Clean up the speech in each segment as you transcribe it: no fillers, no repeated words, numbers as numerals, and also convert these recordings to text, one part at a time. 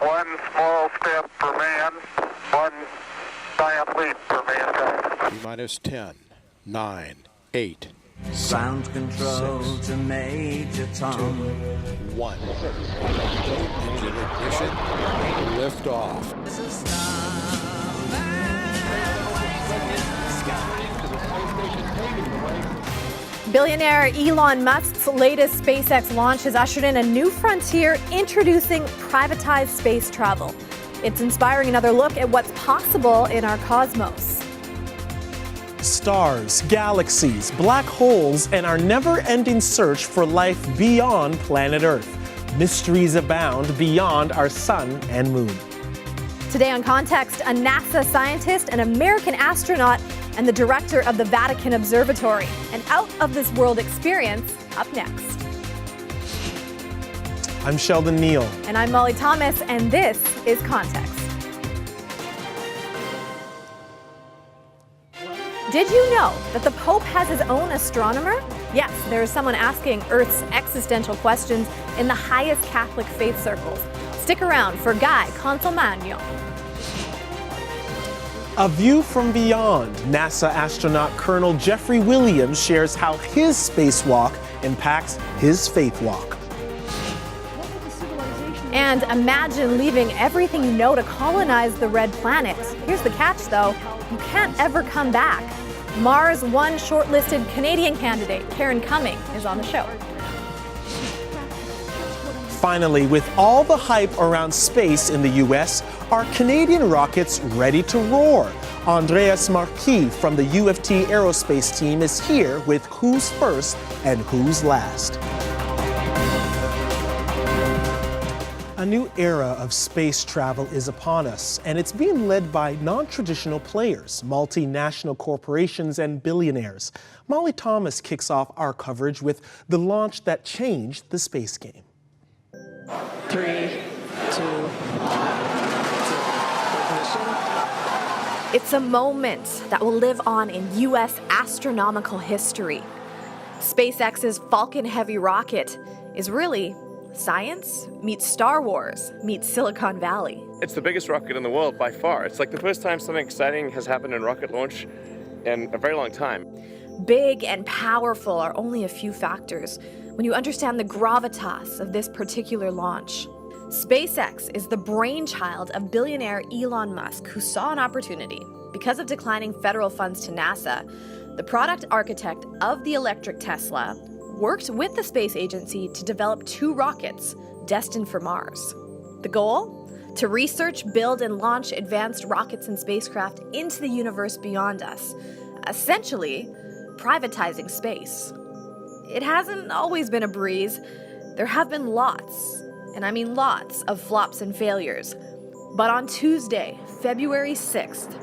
One small step for man, one giant leap for mankind. T-minus 10, 9, 8, Ground control 6, to Major 2, Tom. 1. Engine ignition, lift off. Billionaire Elon Musk's latest SpaceX launch has ushered in a new frontier, introducing privatized space travel. It's inspiring another look at what's possible in our cosmos. Stars, galaxies, black holes, and our never-ending search for life beyond planet Earth. Mysteries abound beyond our sun and moon. Today on Context, a NASA scientist, an American astronaut, and the director of the Vatican Observatory. An out-of-this-world experience up next. I'm Sheldon Neal. And I'm Molly Thomas, and this is Context. Did you know that the Pope has his own astronomer? Yes, there is someone asking Earth's existential questions in the highest Catholic faith circles. Stick around for Guy Consolmagno. A view from beyond. NASA astronaut Colonel Jeffrey Williams shares how his spacewalk impacts his faith walk. And imagine leaving everything you know to colonize the red planet. Here's the catch, though. You can't ever come back. Mars One shortlisted Canadian candidate Karen Cumming is on the show. Finally, with all the hype around space in the U.S., are Canadian rockets ready to roar? Andreas Marquis from the UFT Aerospace team is here with who's first and who's last. A new era of space travel is upon us, and it's being led by non-traditional players, multinational corporations, and billionaires. Molly Thomas kicks off our coverage with the launch that changed the space game. 3, 2, 1. It's a moment that will live on in U.S. astronomical history. SpaceX's Falcon Heavy rocket is really science meets Star Wars meets Silicon Valley. It's the biggest rocket in the world by far. It's like the first time something exciting has happened in rocket launch in a very long time. Big and powerful are only a few factors when you understand the gravitas of this particular launch. SpaceX is the brainchild of billionaire Elon Musk, who saw an opportunity. Because of declining federal funds to NASA, the product architect of the electric Tesla worked with the space agency to develop 2 rockets destined for Mars. The goal? To research, build, and launch advanced rockets and spacecraft into the universe beyond us, essentially privatizing space. It hasn't always been a breeze. There have been lots, and I mean lots, of flops and failures. But on Tuesday, February 6th,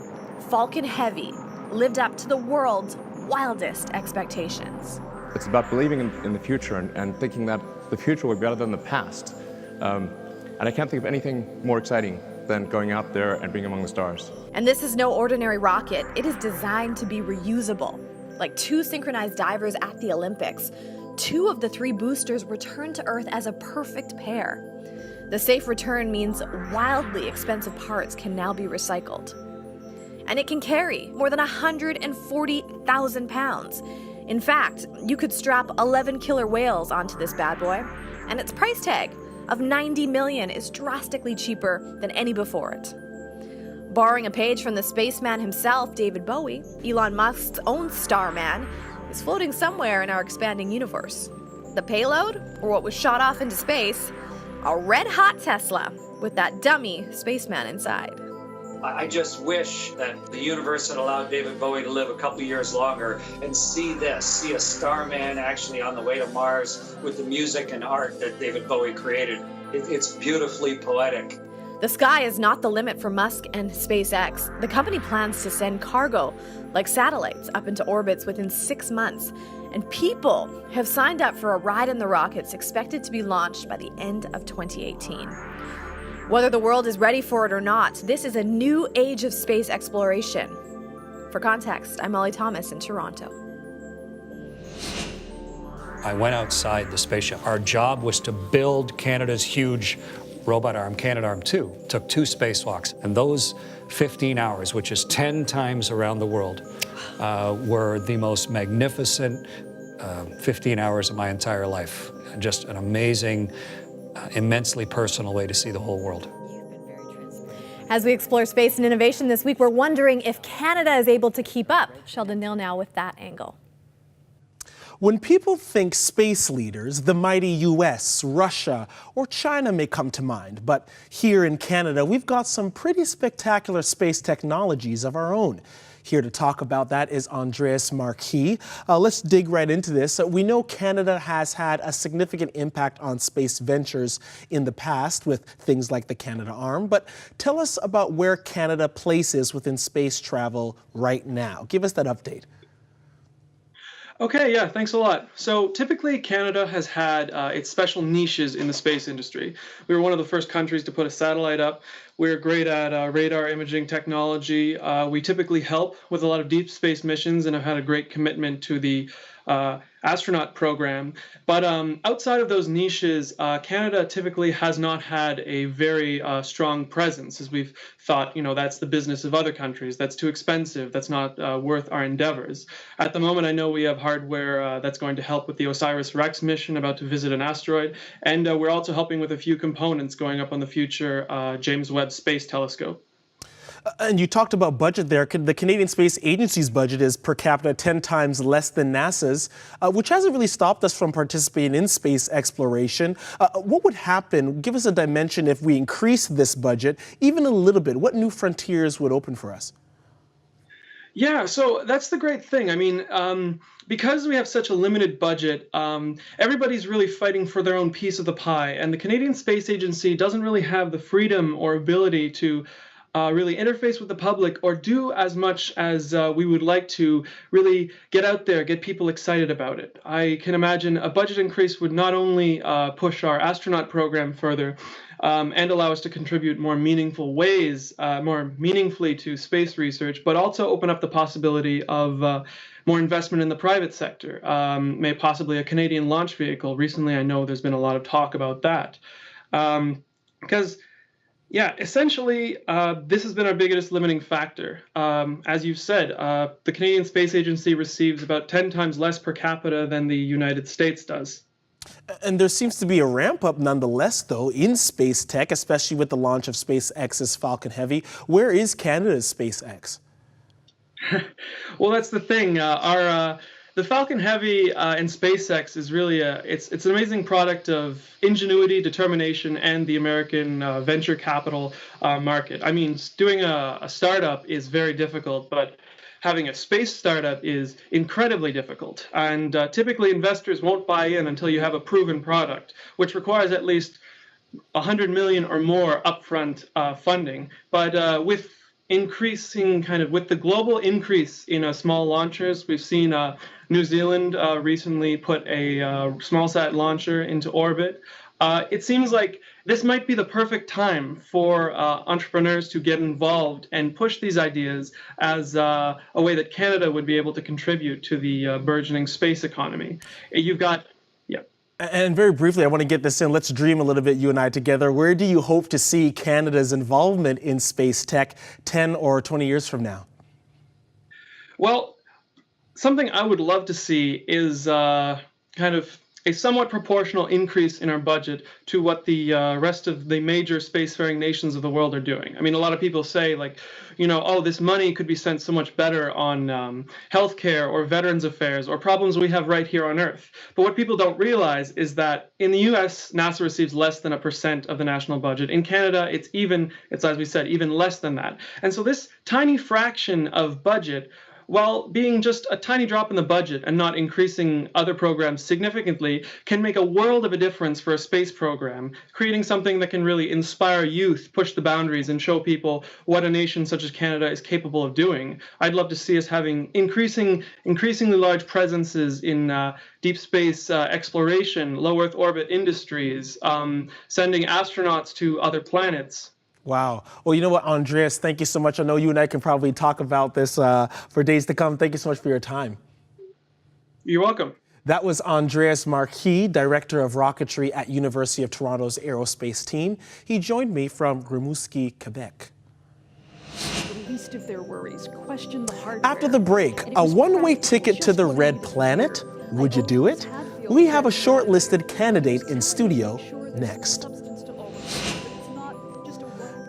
Falcon Heavy lived up to the world's wildest expectations. It's about believing in the future and thinking that the future will be better than the past. And I can't think of anything more exciting than going out there and being among the stars. And this is no ordinary rocket. It is designed to be reusable. Like 2 synchronized divers at the Olympics, 2 of the 3 boosters returned to Earth as a perfect pair. The safe return means wildly expensive parts can now be recycled. And it can carry more than 140,000 pounds. In fact, you could strap 11 killer whales onto this bad boy, and its price tag of $90 million is drastically cheaper than any before it. Borrowing a page from the spaceman himself, David Bowie, Elon Musk's own Starman is floating somewhere in our expanding universe. The payload, or what was shot off into space, a red-hot Tesla with that dummy spaceman inside. I just wish that the universe had allowed David Bowie to live a couple years longer and see a Starman actually on the way to Mars with the music and art that David Bowie created. It's beautifully poetic. The sky is not the limit for Musk and SpaceX. The company plans to send cargo, like satellites, up into orbits within 6 months. And people have signed up for a ride in the rockets expected to be launched by the end of 2018. Whether the world is ready for it or not, this is a new age of space exploration. For context, I'm Molly Thomas in Toronto. I went outside the spaceship. Our job was to build Canada's huge Robot Arm, Canadarm2, took 2 spacewalks. And those 15 hours, which is 10 times around the world, were the most magnificent 15 hours of my entire life. Just an amazing, immensely personal way to see the whole world. As we explore space and innovation this week, we're wondering if Canada is able to keep up. Sheldon Neal now with that angle. When people think space leaders, the mighty US, Russia, or China may come to mind. But here in Canada, we've got some pretty spectacular space technologies of our own. Here to talk about that is Andreas Marquis. Let's dig right into this. We know Canada has had a significant impact on space ventures in the past with things like the Canadarm, but tell us about where Canada places within space travel right now. Give us that update. Okay, yeah, thanks a lot. So typically Canada has had its special niches in the space industry. We were one of the first countries to put a satellite up. We're great at radar imaging technology. We typically help with a lot of deep space missions and have had a great commitment to the astronaut program. But outside of those niches, Canada typically has not had a very strong presence, as we've thought, that's the business of other countries. That's too expensive. That's not worth our endeavors. At the moment, I know we have hardware that's going to help with the OSIRIS-REx mission about to visit an asteroid. And we're also helping with a few components going up on the future James Webb Space Telescope. And you talked about budget there. The Canadian Space Agency's budget is per capita 10 times less than NASA's, which hasn't really stopped us from participating in space exploration. What would happen, give us a dimension, if we increase this budget even a little bit? What new frontiers would open for us? Yeah, so that's the great thing. I mean, because we have such a limited budget, everybody's really fighting for their own piece of the pie. And the Canadian Space Agency doesn't really have the freedom or ability to really interface with the public or do as much as we would like to really get out there, get people excited about it. I can imagine a budget increase would not only push our astronaut program further and allow us to contribute more meaningful ways, more meaningfully to space research, but also open up the possibility of more investment in the private sector, may possibly a Canadian launch vehicle. Recently, I know there's been a lot of talk about that. Because yeah, essentially, this has been our biggest limiting factor. As you've said, the Canadian Space Agency receives about 10 times less per capita than the United States does. And there seems to be a ramp up nonetheless, though, in space tech, especially with the launch of SpaceX's Falcon Heavy. Where is Canada's SpaceX? Well, that's the thing. The Falcon Heavy and SpaceX is really it's an amazing product of ingenuity, determination, and the American venture capital market. I mean, doing a startup is very difficult, but having a space startup is incredibly difficult. And typically investors won't buy in until you have a proven product, which requires at least $100 million or more upfront funding. But with the global increase in small launchers, we've seen New Zealand recently put a small sat launcher into orbit. It seems like this might be the perfect time for entrepreneurs to get involved and push these ideas as a way that Canada would be able to contribute to the burgeoning space economy. You've got, yeah. And very briefly, I want to get this in. Let's dream a little bit, you and I together. Where do you hope to see Canada's involvement in space tech 10 or 20 years from now? Well, something I would love to see is kind of a somewhat proportional increase in our budget to what the rest of the major spacefaring nations of the world are doing. I mean, a lot of people say, like, oh, this money could be spent so much better on healthcare or veterans affairs or problems we have right here on Earth. But what people don't realize is that in the US, NASA receives less than 1% of the national budget. In Canada, it's as we said, even less than that. And so this tiny fraction of budget, while being just a tiny drop in the budget and not increasing other programs significantly, can make a world of a difference for a space program, creating something that can really inspire youth, push the boundaries, and show people what a nation such as Canada is capable of doing. I'd love to see us having increasingly large presences in deep space exploration, low Earth orbit industries, sending astronauts to other planets. Wow. Well, you know what, Andreas, thank you so much. I know you and I can probably talk about this for days to come. Thank you so much for your time. You're welcome. That was Andreas Marquis, Director of Rocketry at University of Toronto's Aerospace team. He joined me from Rimouski, Quebec. The least of their worries, question the hardware. After the break, a one-way ticket to the Red Planet? Would you do it? We have a shortlisted candidate in studio next.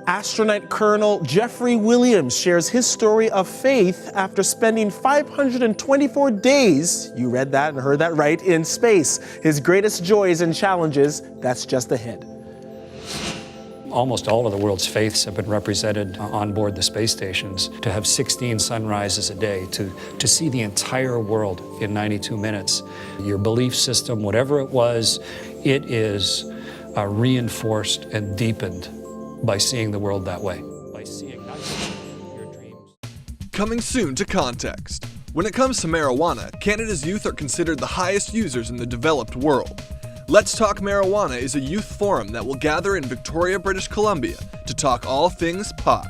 Astronaut Colonel Jeffrey Williams shares his story of faith after spending 524 days, you read that and heard that right, in space. His greatest joys and challenges, that's just ahead. Almost all of the world's faiths have been represented on board the space stations. To have 16 sunrises a day, to see the entire world in 92 minutes, your belief system, whatever it was, it is reinforced and deepened by seeing the world that way. By seeing not just your dreams. Coming soon to Context. When it comes to marijuana, Canada's youth are considered the highest users in the developed world. Let's Talk Marijuana is a youth forum that will gather in Victoria, British Columbia to talk all things pot.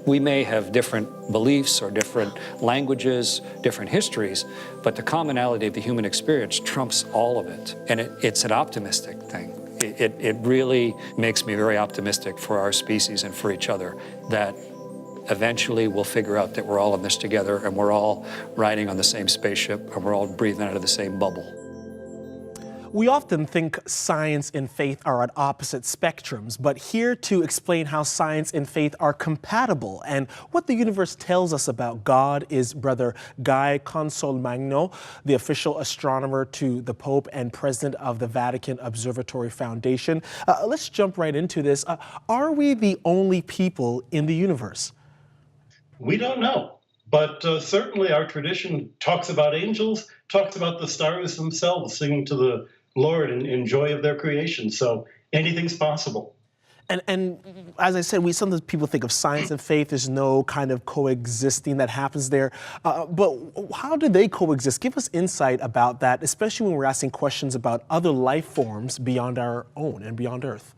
We may have different beliefs or different languages, different histories, but the commonality of the human experience trumps all of it. And it's an optimistic thing. It really makes me very optimistic for our species and for each other that eventually we'll figure out that we're all in this together and we're all riding on the same spaceship and we're all breathing out of the same bubble. We often think science and faith are at opposite spectrums, but here to explain how science and faith are compatible and what the universe tells us about God is Brother Guy Consolmagno, the official astronomer to the Pope and president of the Vatican Observatory Foundation. Let's jump right into this. Are we the only people in the universe? We don't know, but certainly our tradition talks about angels, talks about the stars themselves singing to the Lord in joy of their creation. So anything's possible. And as I said, sometimes people think of science and faith. There's no kind of coexisting that happens there. But how do they coexist? Give us insight about that, especially when we're asking questions about other life forms beyond our own and beyond Earth.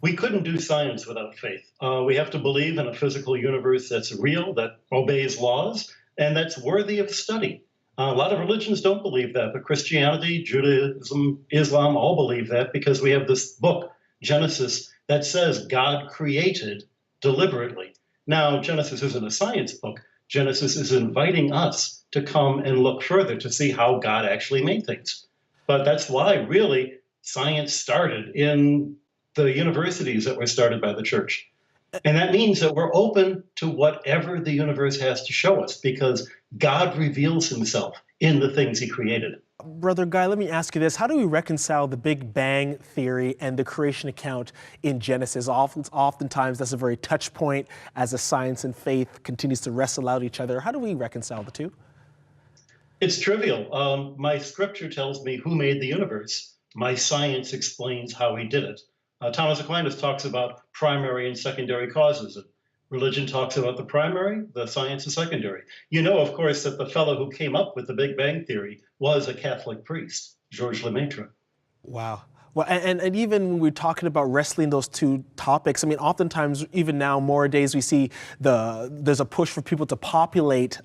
We couldn't do science without faith. We have to believe in a physical universe that's real, that obeys laws, and that's worthy of study. A lot of religions don't believe that, but Christianity, Judaism, Islam all believe that because we have this book, Genesis, that says God created deliberately. Now, Genesis isn't a science book. Genesis is inviting us to come and look further to see how God actually made things. But that's why, really, science started in the universities that were started by the church. And that means that we're open to whatever the universe has to show us because God reveals himself in the things he created. Brother Guy, let me ask you this. How do we reconcile the Big Bang Theory and the creation account in Genesis? Oftentimes, that's a very touch point as the science and faith continues to wrestle out each other. How do we reconcile the two? It's trivial. My scripture tells me who made the universe. My science explains how he did it. Thomas Aquinas talks about primary and secondary causes. Religion talks about the primary, the science is secondary. You know, of course, that the fellow who came up with the Big Bang Theory was a Catholic priest, Georges Lemaitre. Wow. Well, and even when we're talking about wrestling those two topics, I mean, oftentimes, even now, more days we see there's a push for people to populate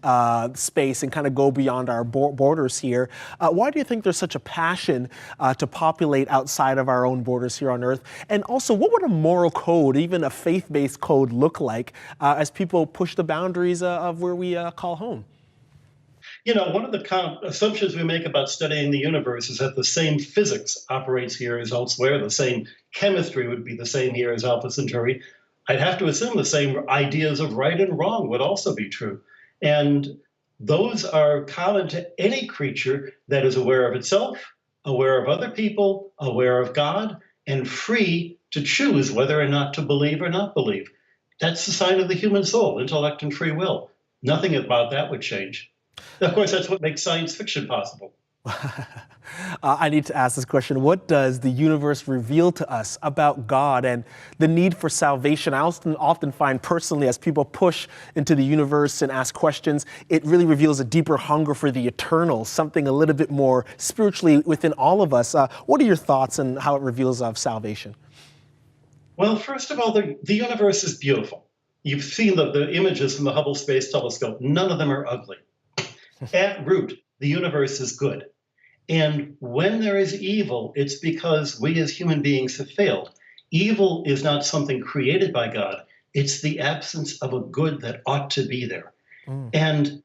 space and kind of go beyond our borders here. Why do you think there's such a passion to populate outside of our own borders here on Earth? And also, what would a moral code, even a faith-based code, look like as people push the boundaries of where we call home? You know, one of the assumptions we make about studying the universe is that the same physics operates here as elsewhere, the same chemistry would be the same here as Alpha Centauri. I'd have to assume the same ideas of right and wrong would also be true. And those are common to any creature that is aware of itself, aware of other people, aware of God, and free to choose whether or not to believe or not believe. That's the sign of the human soul, intellect and free will. Nothing about that would change. Of course, that's what makes science fiction possible. I need to ask this question. What does the universe reveal to us about God and the need for salvation? I often find personally, as people push into the universe and ask questions, it really reveals a deeper hunger for the eternal, something a little bit more spiritually within all of us. What are your thoughts on how it reveals of salvation? Well, first of all, the universe is beautiful. you've seen the images from the Hubble Space Telescope. None of them are ugly. At root, the universe is good. And when there is evil, it's because we as human beings have failed. Evil is not something created by God. It's the absence of a good that ought to be there. And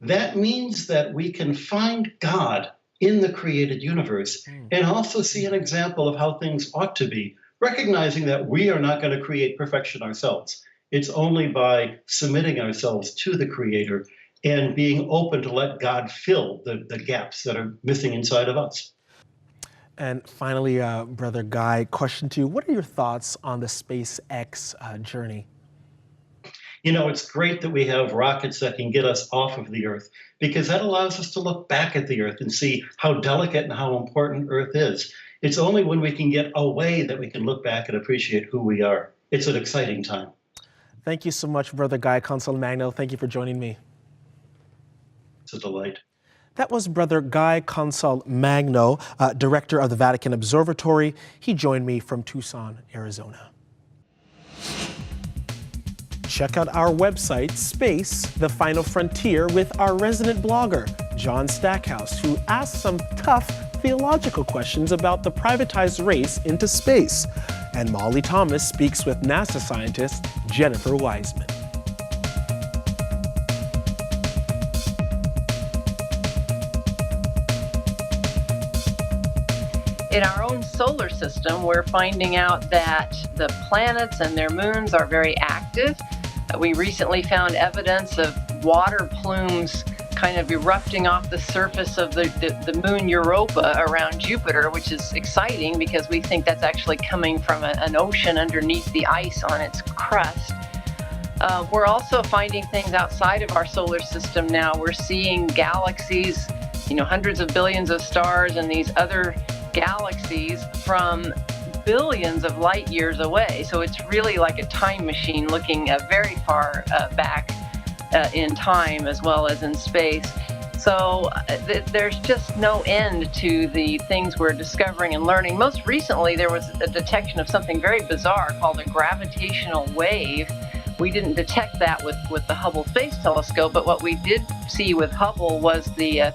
that means that we can find God in the created universe and also see an example of how things ought to be, recognizing that we are not going to create perfection ourselves. It's only by submitting ourselves to the Creator and being open to let God fill the gaps that are missing inside of us. And finally, Brother Guy, question to you. What are your thoughts on the SpaceX journey? You know, it's great that we have rockets that can get us off of the Earth, because that allows us to look back at the Earth and see how delicate and how important Earth is. It's only when we can get away that we can look back and appreciate who we are. It's an exciting time. Thank you so much, Brother Guy Consolmagno. Thank you for joining me. It's a delight. That was Brother Guy Consolmagno, director of the Vatican Observatory. He joined me from Tucson, Arizona. Check out our website, Space, The Final Frontier, with our resident blogger, John Stackhouse, who asks some tough theological questions about the privatized race into space. And Molly Thomas speaks with NASA scientist Jennifer Wiseman. In our own solar system, we're finding out that the planets and their moons are very active. We recently found evidence of water plumes kind of erupting off the surface of the moon Europa around Jupiter, which is exciting because we think that's actually coming from an ocean underneath the ice on its crust. We're also finding things outside of our solar system now. We're seeing galaxies, hundreds of billions of stars and these other galaxies from billions of light years away. So it's really like a time machine looking very far back in time as well as in space. So there's just no end to the things we're discovering and learning. Most recently, there was a detection of something very bizarre called a gravitational wave. We didn't detect that with the Hubble Space Telescope, but what we did see with Hubble was the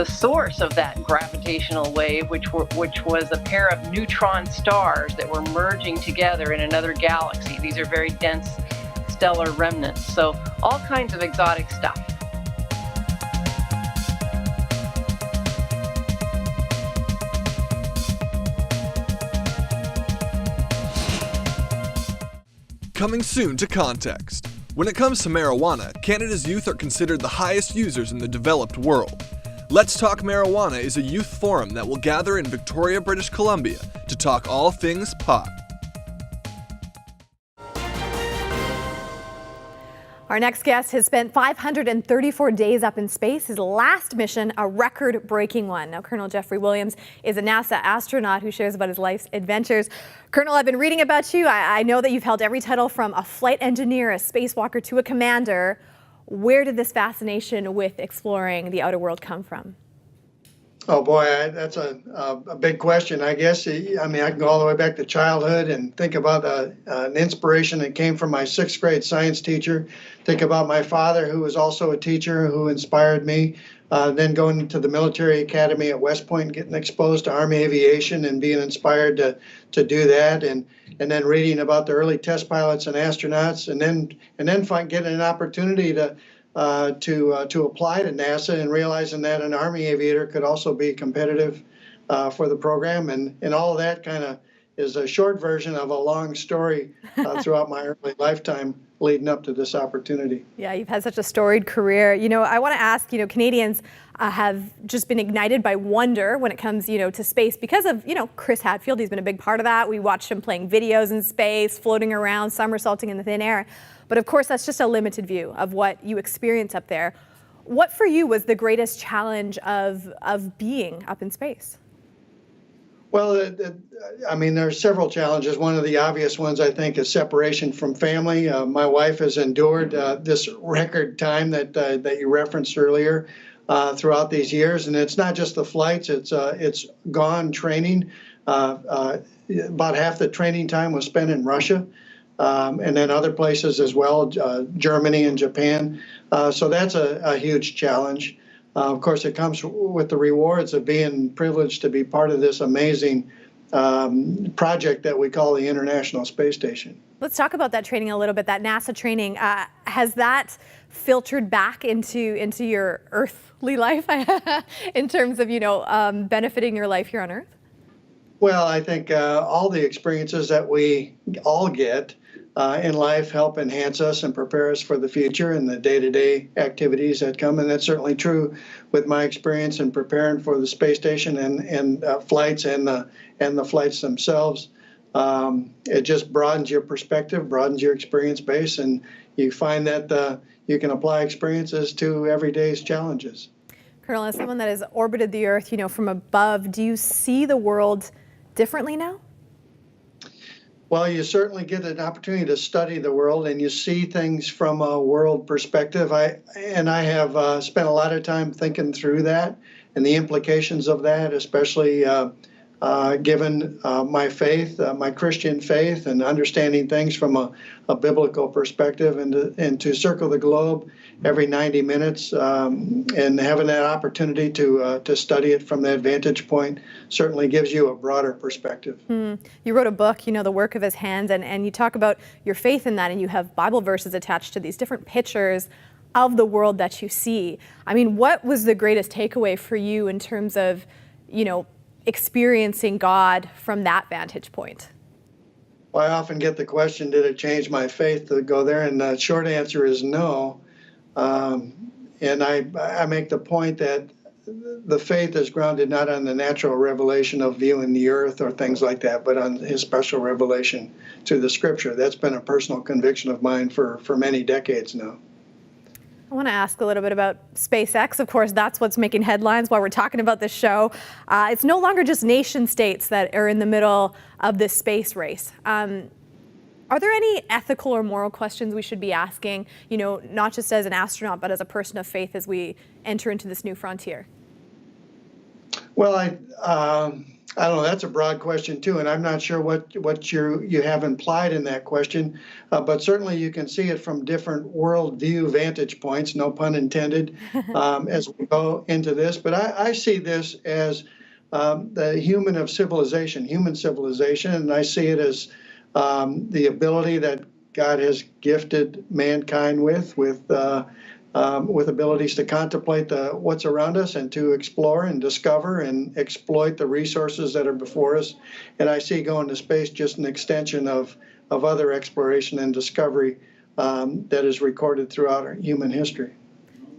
source of that gravitational wave, which was a pair of neutron stars that were merging together in another galaxy. These are very dense stellar remnants. So all kinds of exotic stuff. Coming soon to Context. When it comes to marijuana, Canada's youth are considered the highest users in the developed world. Let's Talk Marijuana is a youth forum that will gather in Victoria, British Columbia to talk all things pot. Our next guest has spent 534 days up in space. His last mission, a record-breaking one. Now, Colonel Jeffrey Williams is a NASA astronaut who shares about his life's adventures. Colonel, I've been reading about you. I know that you've held every title from a flight engineer, a spacewalker, to a commander. Where did this fascination with exploring the outer world come from? Oh boy, that's a big question, I guess. I mean, I can go all the way back to childhood and think about an inspiration that came from my 6th grade science teacher. Think about my father, who was also a teacher, who inspired me. Then going to the military academy at West Point, getting exposed to Army aviation and being inspired to do that, and then reading about the early test pilots and astronauts, and then getting an opportunity to apply to NASA and realizing that an Army aviator could also be competitive for the program, and all of that kind of is a short version of a long story throughout my early lifetime leading up to this opportunity. Yeah, you've had such a storied career. I want to ask, Canadians have just been ignited by wonder when it comes, to space because of, Chris Hadfield. He's been a big part of that. We watched him playing videos in space, floating around, somersaulting in the thin air. But of course, that's just a limited view of what you experience up there. What for you was the greatest challenge of being up in space? Well, I mean, there are several challenges. One of the obvious ones, I think, is separation from family. My wife has endured this record time that you referenced earlier throughout these years, and it's not just the flights. It's gone training. About half the training time was spent in Russia. and then other places as well, Germany and Japan. So that's a huge challenge. Of course, it comes with the rewards of being privileged to be part of this amazing project that we call the International Space Station. Let's talk about that training a little bit, that NASA training. Has that filtered back into your earthly life in terms of, benefiting your life here on Earth? Well, I think all the experiences that we all get in life help enhance us and prepare us for the future and the day-to-day activities that come. And that's certainly true with my experience in preparing for the space station and flights and the flights themselves. It just broadens your perspective, broadens your experience base, and you find that you can apply experiences to everyday's challenges. Colonel, as someone that has orbited the Earth, from above, do you see the world differently now? Well, you certainly get an opportunity to study the world, and you see things from a world perspective. I have spent a lot of time thinking through that and the implications of that, especially given my faith, my Christian faith, and understanding things from a biblical perspective, and to circle the globe every 90 minutes and having that opportunity to study it from that vantage point certainly gives you a broader perspective. You wrote a book, The Work of His Hands, and you talk about your faith in that, and you have Bible verses attached to these different pictures of the world that you see. I mean, what was the greatest takeaway for you in terms of, experiencing God from that vantage point? Well, I often get the question, did it change my faith to go there? And the short answer is no. And I make the point that the faith is grounded not on the natural revelation of viewing the earth or things like that, but on his special revelation to the scripture. That's been a personal conviction of mine for many decades now. I want to ask a little bit about SpaceX. Of course, that's what's making headlines while we're talking about this show. It's no longer just nation states that are in the middle of this space race. Are there any ethical or moral questions we should be asking, not just as an astronaut, but as a person of faith as we enter into this new frontier? Well, I don't know. That's a broad question too, and I'm not sure what you have implied in that question. But certainly you can see it from different worldview vantage points, no pun intended, as we go into this. But I see this as the human civilization, and I see it as the ability that God has gifted mankind with abilities to contemplate what's around us and to explore and discover and exploit the resources that are before us. And I see going to space just an extension of other exploration and discovery that is recorded throughout our human history.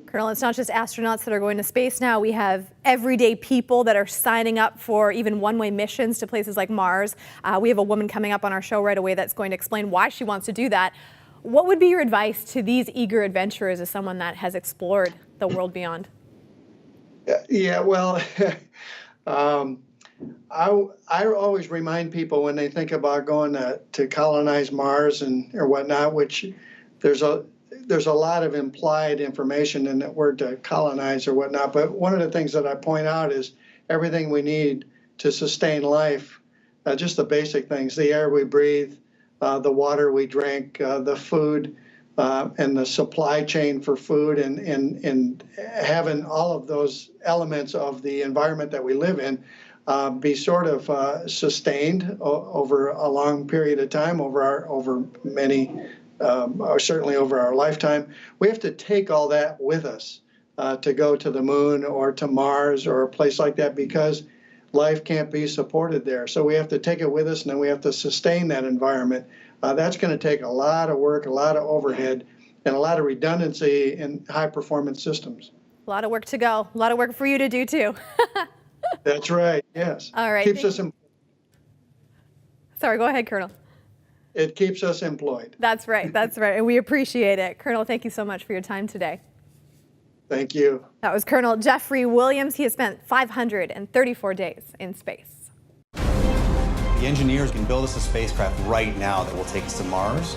Colonel, it's not just astronauts that are going to space now. We have everyday people that are signing up for even one-way missions to places like Mars. We have a woman coming up on our show right away that's going to explain why she wants to do that. What would be your advice to these eager adventurers as someone that has explored the world beyond? Yeah, well, I always remind people when they think about going to colonize Mars or whatnot, which there's a lot of implied information in that word to colonize or whatnot. But one of the things that I point out is everything we need to sustain life, just the basic things, the air we breathe, the water we drink, the food, and the supply chain for food, and having all of those elements of the environment that we live in be sort of sustained over a long period of time, over many, or certainly over our lifetime. We have to take all that with us to go to the moon or to Mars or a place like that, because life can't be supported there. So we have to take it with us, and then we have to sustain that environment. That's going to take a lot of work, a lot of overhead, and a lot of redundancy in high-performance systems. A lot of work to go. A lot of work for you to do, too. That's right, yes. All right. Keeps us employed. Sorry, go ahead, Colonel. It keeps us employed. That's right, and we appreciate it. Colonel, thank you so much for your time today. Thank you. That was Colonel Jeffrey Williams. He has spent 534 days in space. The engineers can build us a spacecraft right now that will take us to Mars,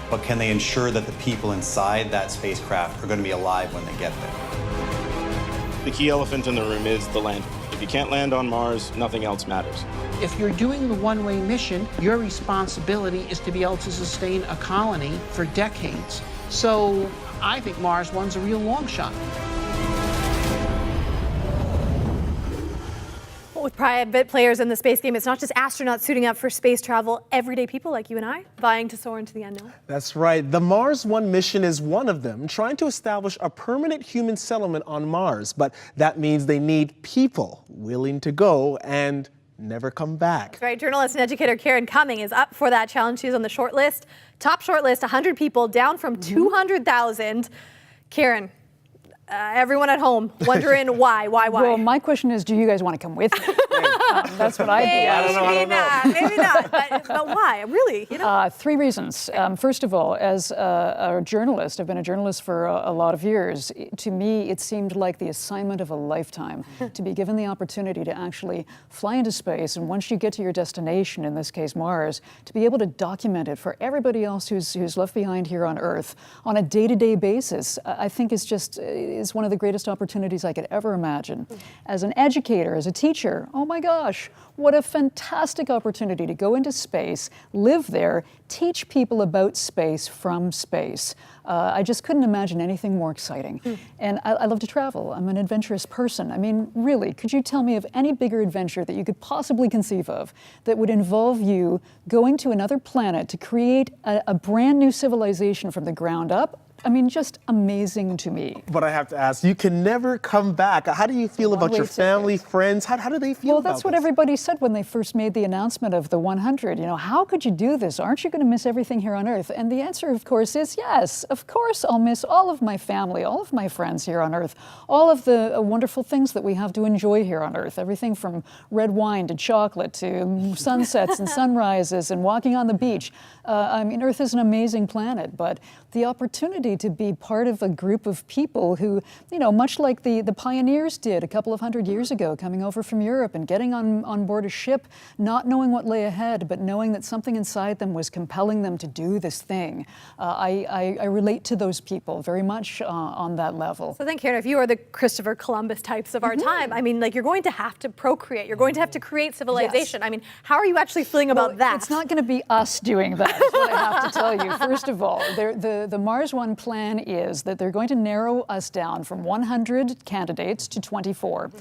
but can they ensure that the people inside that spacecraft are going to be alive when they get there? The key elephant in the room is the lander. If you can't land on Mars, nothing else matters. If you're doing the one-way mission, your responsibility is to be able to sustain a colony for decades. So I think Mars One's a real long shot. With private players in the space game, it's not just astronauts suiting up for space travel. Everyday people like you and I vying to soar into the unknown. That's right. The Mars One mission is one of them, trying to establish a permanent human settlement on Mars. But that means they need people willing to go and never come back. That's right. Journalist and educator Karen Cumming is up for that challenge. She's on the short list. Top short list, 100 people, down from 200,000. Karen, everyone at home wondering why? Well, my question is, do you guys want to come with me? That's what I do. Maybe not, but why? Really? You know? 3 reasons. First of all, as a journalist, I've been a journalist for a lot of years. To me, it seemed like the assignment of a lifetime to be given the opportunity to actually fly into space, and once you get to your destination, in this case Mars, to be able to document it for everybody else who's left behind here on Earth on a day-to-day basis. I think is one of the greatest opportunities I could ever imagine. As an educator, as a teacher, oh my gosh, what a fantastic opportunity to go into space, live there, teach people about space from space. I just couldn't imagine anything more exciting. And I love to travel. I'm an adventurous person. I mean, really, could you tell me of any bigger adventure that you could possibly conceive of that would involve you going to another planet to create a brand new civilization from the ground up? I mean, just amazing to me. But I have to ask, you can never come back. How do you feel about your family, friends? How do they feel Well, about that's what this? everybody said when they first made the announcement of the 100. You know, how could you do this? Aren't you going to miss everything here on Earth? And the answer, of course, is yes. Of course, I'll miss all of my family, all of my friends here on Earth, all of the wonderful things that we have to enjoy here on Earth. Everything from red wine to chocolate to sunsets and sunrises and walking on the beach. I mean, Earth is an amazing planet, but the opportunity to be part of a group of people who, you know, much like the pioneers did a couple of 100 years ago, coming over from Europe and getting on board a ship, not knowing what lay ahead, but knowing that something inside them was compelling them to do this thing. I relate to those people very much on that level. So then, Karen, if you are the Christopher Columbus types of our time, I mean, like, you're going to have to procreate. You're going to have to create civilization. Yes. I mean, how are you actually feeling about that? It's not going to be us doing that, is what I have to tell you. First of all, the Mars One plan is that they're going to narrow us down from 100 candidates to 24.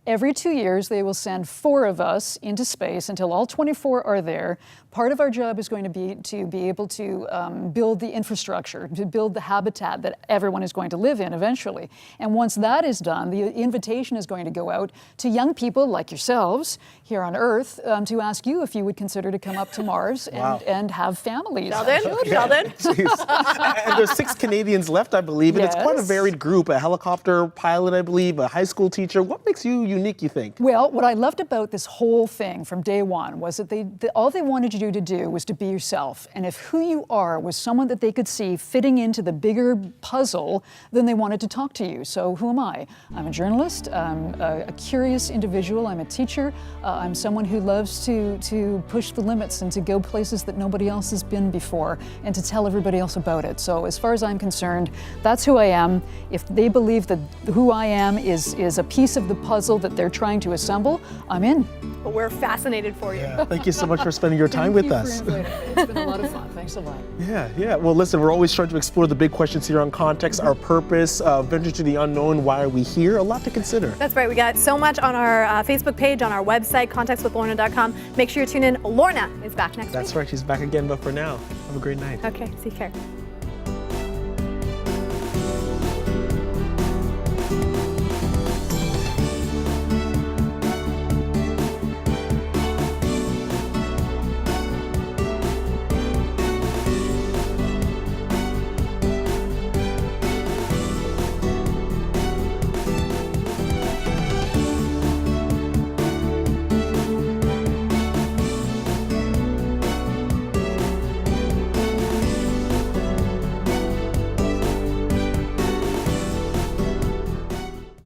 Every 2 years, they will send 4 of us into space until all 24 are there. Part of our job is going to be able to build the infrastructure, to build the habitat that everyone is going to live in eventually. And once that is done, the invitation is going to go out to young people like yourselves here on Earth to ask you if you would consider to come up to Mars and have families. Sheldon? And there's 6 Canadians left, I believe, and it's quite a varied group. A helicopter pilot, I believe, a high school teacher. What makes you unique, you think? Well, what I loved about this whole thing from day one was that all they wanted you to do was to be yourself. And if who you are was someone that they could see fitting into the bigger puzzle, then they wanted to talk to you. So who am I? I'm a journalist. I'm a curious individual. I'm a teacher. I'm someone who loves to push the limits and to go places that nobody else has been before and to tell everybody else about it. So as far as I'm concerned, that's who I am. If they believe that who I am is a piece of the puzzle that they're trying to assemble, I'm in. Well, we're fascinated for you. Yeah. Thank you so much for spending your time with us. It's been a lot of fun. Thanks a lot. Yeah. Well, listen, we're always trying to explore the big questions here on Context, our purpose, venture to the unknown, why are we here? A lot to consider. That's right. We got so much on our Facebook page, on our website, contextwithlorna.com. Make sure you tune in. Lorna is back next week. That's right. She's back again, but for now, have a great night. Okay. See you, Karen.